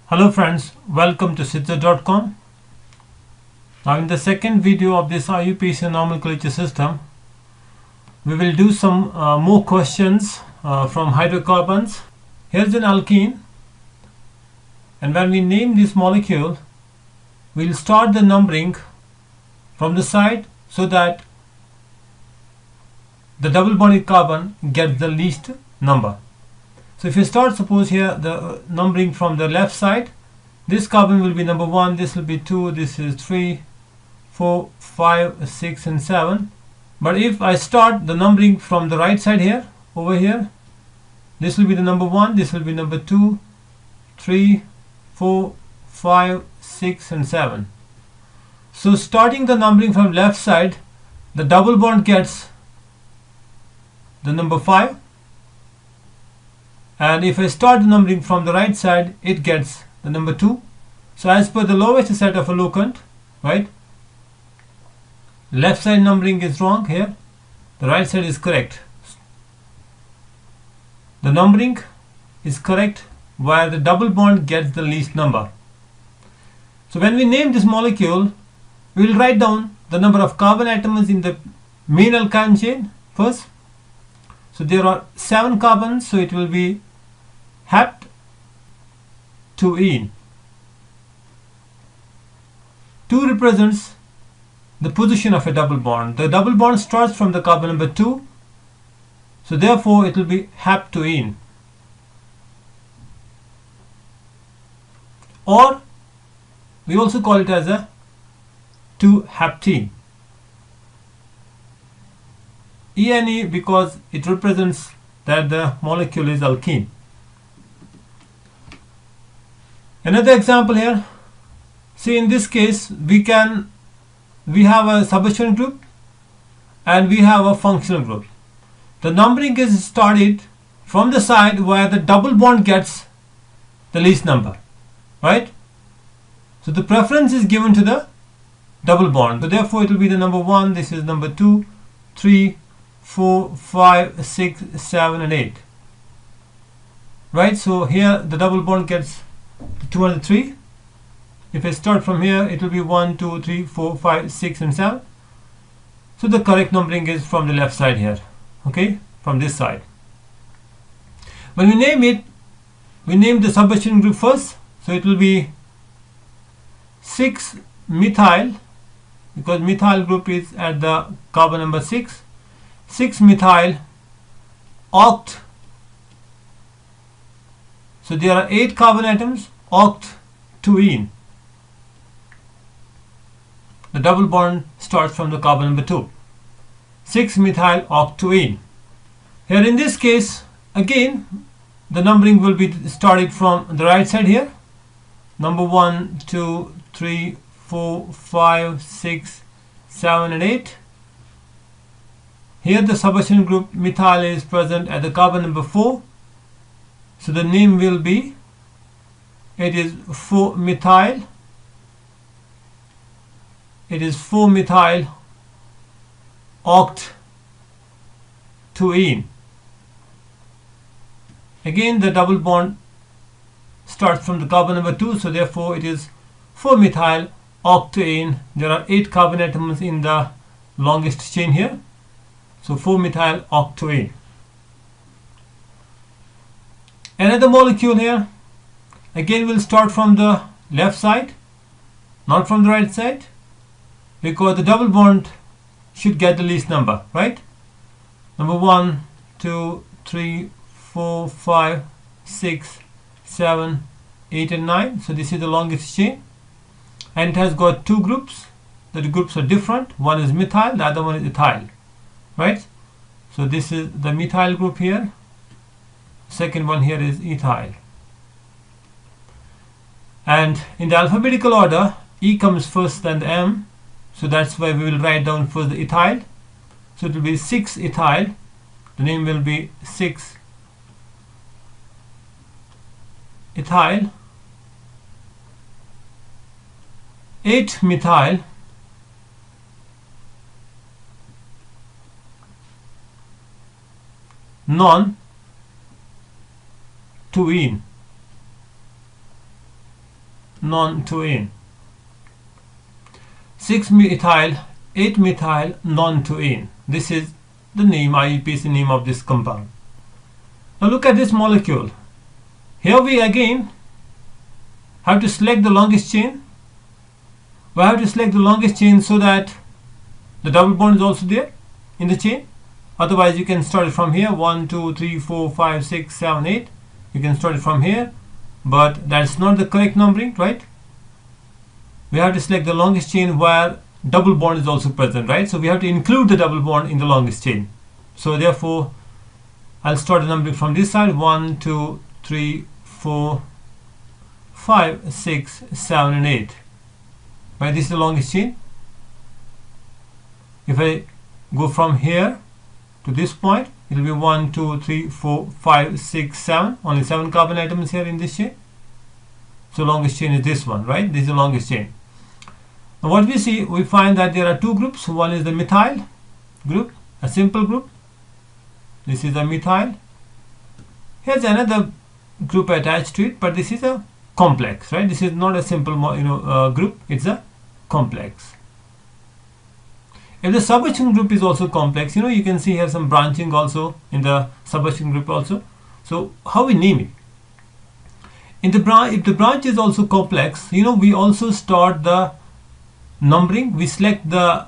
Hello friends, welcome to Sitzer.com. Now in the second video of this IUPAC nomenclature system, we will do some more questions from hydrocarbons. Here's an alkene, and when we name this molecule, we'll start the numbering from the side so that the double bonded carbon gets the least number. So if you start, suppose here the numbering from the left side, this carbon will be number 1, this will be 2, this is 3, 4, 5, 6 and 7. But if I start the numbering from the right side here, over here, this will be the number 1, this will be number 2, 3, 4, 5, 6 and 7. So starting the numbering from left side, the double bond gets the number 5. And if I start the numbering from the right side, it gets the number 2. So as per the lowest set of a locant, right, left side numbering is wrong here, the right side is correct. The numbering is correct where the double bond gets the least number. So when we name this molecule, we will write down the number of carbon atoms in the main alkyne chain first. So there are 7 carbons, so it will be hep2ene. 2 represents the position of a double bond. The double bond starts from the carbon number 2, so therefore it will be hep2ene. Or we also call it as a 2-heptene. ENE because it represents that the molecule is alkene. Another example here. See, in this case we have a substituent group and we have a functional group. The numbering is started from the side where the double bond gets the least number, right? So the preference is given to the double bond. So therefore it will be the number 1, this is number 2, 3, 4, 5, 6, 7 and 8. Right, so here the double bond gets 203. If I start from here, it will be 1, 2, 3, 4, 5, 6 and 7. So the correct numbering is from the left side here, okay, from this side. When we name it, we name the substituent group first, so it will be 6-methyl, because methyl group is at the carbon number 6. 6-methyl oct. So there are 8 carbon atoms, oct2ene. The double bond starts from the carbon number 2. 6-methyl oct2ene. Here in this case, again, the numbering will be started from the right side here. Number 1, 2, 3, 4, 5, 6, 7 and 8. Here the substituent group methyl is present at the carbon number 4. So the name will be, it is 4-methyl. It is 4-methyl oct2ene. Again the double bond starts from the carbon number 2, so therefore it is 4-methyl oct2ene. There are 8 carbon atoms in the longest chain here, so 4-methyl oct2ene. Another molecule here, again we'll start from the left side, not from the right side, because the double bond should get the least number, right? Number 1, 2, 3, 4, 5, 6, 7, 8 and 9. So this is the longest chain, and it has got 2 groups. The groups are different. One is methyl, the other one is ethyl, right? So this is the methyl group here. Second one here is ethyl. And in the alphabetical order, E comes first, then the M. So that's why we will write down first the ethyl. So it will be 6-ethyl. The name will be 6-ethyl. 8-methyl. Non-2ene. non-toluene. 6-methyl 8-methyl non-toluene. This is the name, IUPAC name of this compound. Now look at this molecule. Here we again have to select the longest chain. We have to select the longest chain so that the double bond is also there in the chain. Otherwise you can start it from here, 1 2 3 4 5 6 7 8. You can start it from here, but that's not the correct numbering, right? We have to select the longest chain where double bond is also present, right? So we have to include the double bond in the longest chain. So therefore I'll start the numbering from this side, 1 2 3 4 5 6 7 and 8. Right, this is the longest chain. If I go from here to this point, it will be 1 2 3 4 5 6 7. Only 7 carbon atoms here in this chain. So longest chain is this one, right? This is the longest chain. Now what we see, we find that there are two groups. One is the methyl group, a simple group. This is a methyl. Here's another group attached to it, but this is a complex, right? This is not a simple group, it's a complex. If the substitution group is also complex, you can see here some branching also in the substitution group also. So how we name it? If the branch is also complex, we also start the numbering. We select the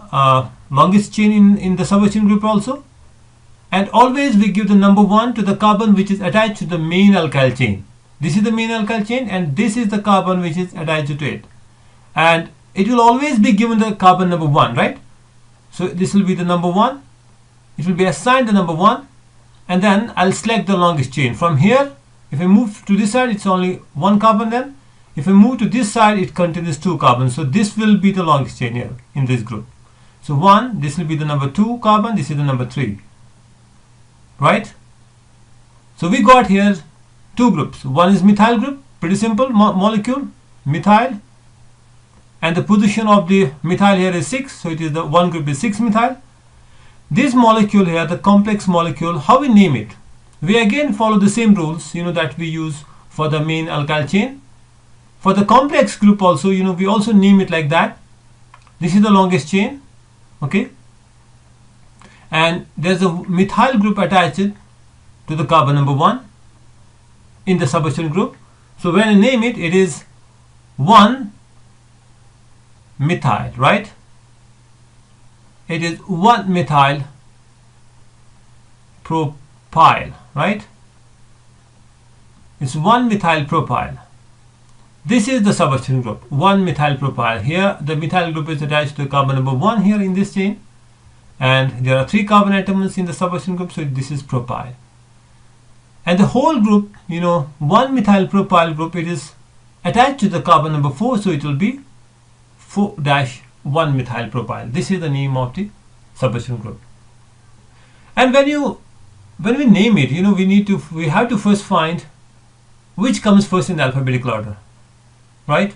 longest chain in the substitution group also, and always we give the number 1 to the carbon which is attached to the main alkyl chain. This is the main alkyl chain, and this is the carbon which is attached to it, and it will always be given the carbon number 1, right? So this will be the number 1. It will be assigned the number 1, and then I'll select the longest chain. From here, if I move to this side, it's only 1 carbon. Then if I move to this side, it contains 2 carbons. So this will be the longest chain here in this group. So 1, this will be the number 2 carbon, this is the number 3, right? So we got here 2 groups. One is methyl group, pretty simple molecule, methyl, and the position of the methyl here is 6, so it is the one group is 6-methyl. This molecule here, the complex molecule, how we name it? We again follow the same rules that we use for the main alkyl chain. For the complex group also, we also name it like that. This is the longest chain, okay, and there's a methyl group attached to the carbon number 1 in the substitution group. So when I name it, it is 1-methyl, right? It is 1-methyl propyl, right? It's 1-methyl propyl. This is the substitution group, 1-methyl propyl. Here the methyl group is attached to carbon number 1 here in this chain, and there are 3 carbon atoms in the substitution group, so this is propyl. And the whole group, 1-methyl propyl group, it is attached to the carbon number 4, so it will be 4-1-methyl propyl. This is the name of the substitution group. And when we name it, we have to first find which comes first in the alphabetical order, right?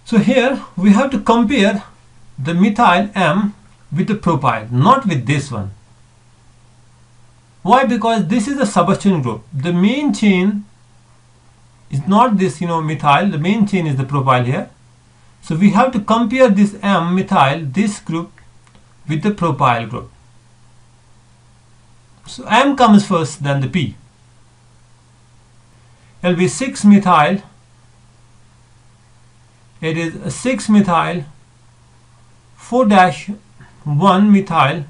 So here we have to compare the methyl M with the propyl, not with this one. Why? Because this is the substitution group. The main chain is not this methyl, the main chain is the propyl here. So we have to compare this M methyl, this group, with the propyl group. So M comes first, then the P. It will be 6-methyl. It is 6-methyl 4-1-methyl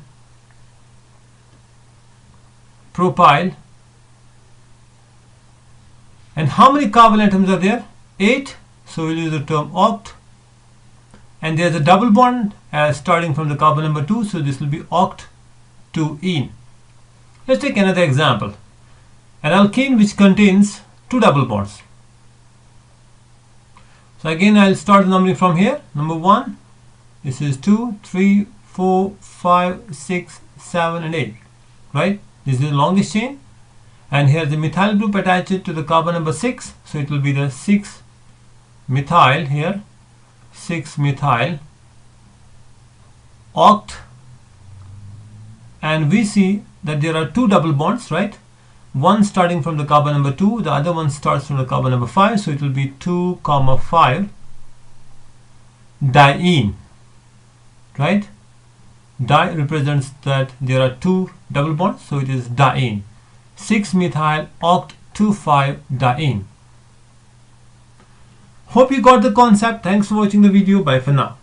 propyl. And how many carbon atoms are there? 8. So we'll use the term oct. And there's a double bond starting from the carbon number 2. So this will be oct-2-ene. Let's take another example. An alkene which contains 2 double bonds. So again I'll start the numbering from here. Number 1. This is 2, 3, 4, 5, 6, 7 and 8. Right? This is the longest chain. And here the methyl group attached to the carbon number 6. So it will be the 6-methyl here. 6-methyl oct. And we see that there are 2 double bonds, right? One starting from the carbon number 2, the other one starts from the carbon number 5, so it will be 2, 5. diene, right? Di represents that there are two double bonds, so it is diene. 6-methyl oct 2,5-diene. Hope you got the concept. Thanks for watching the video. Bye for now.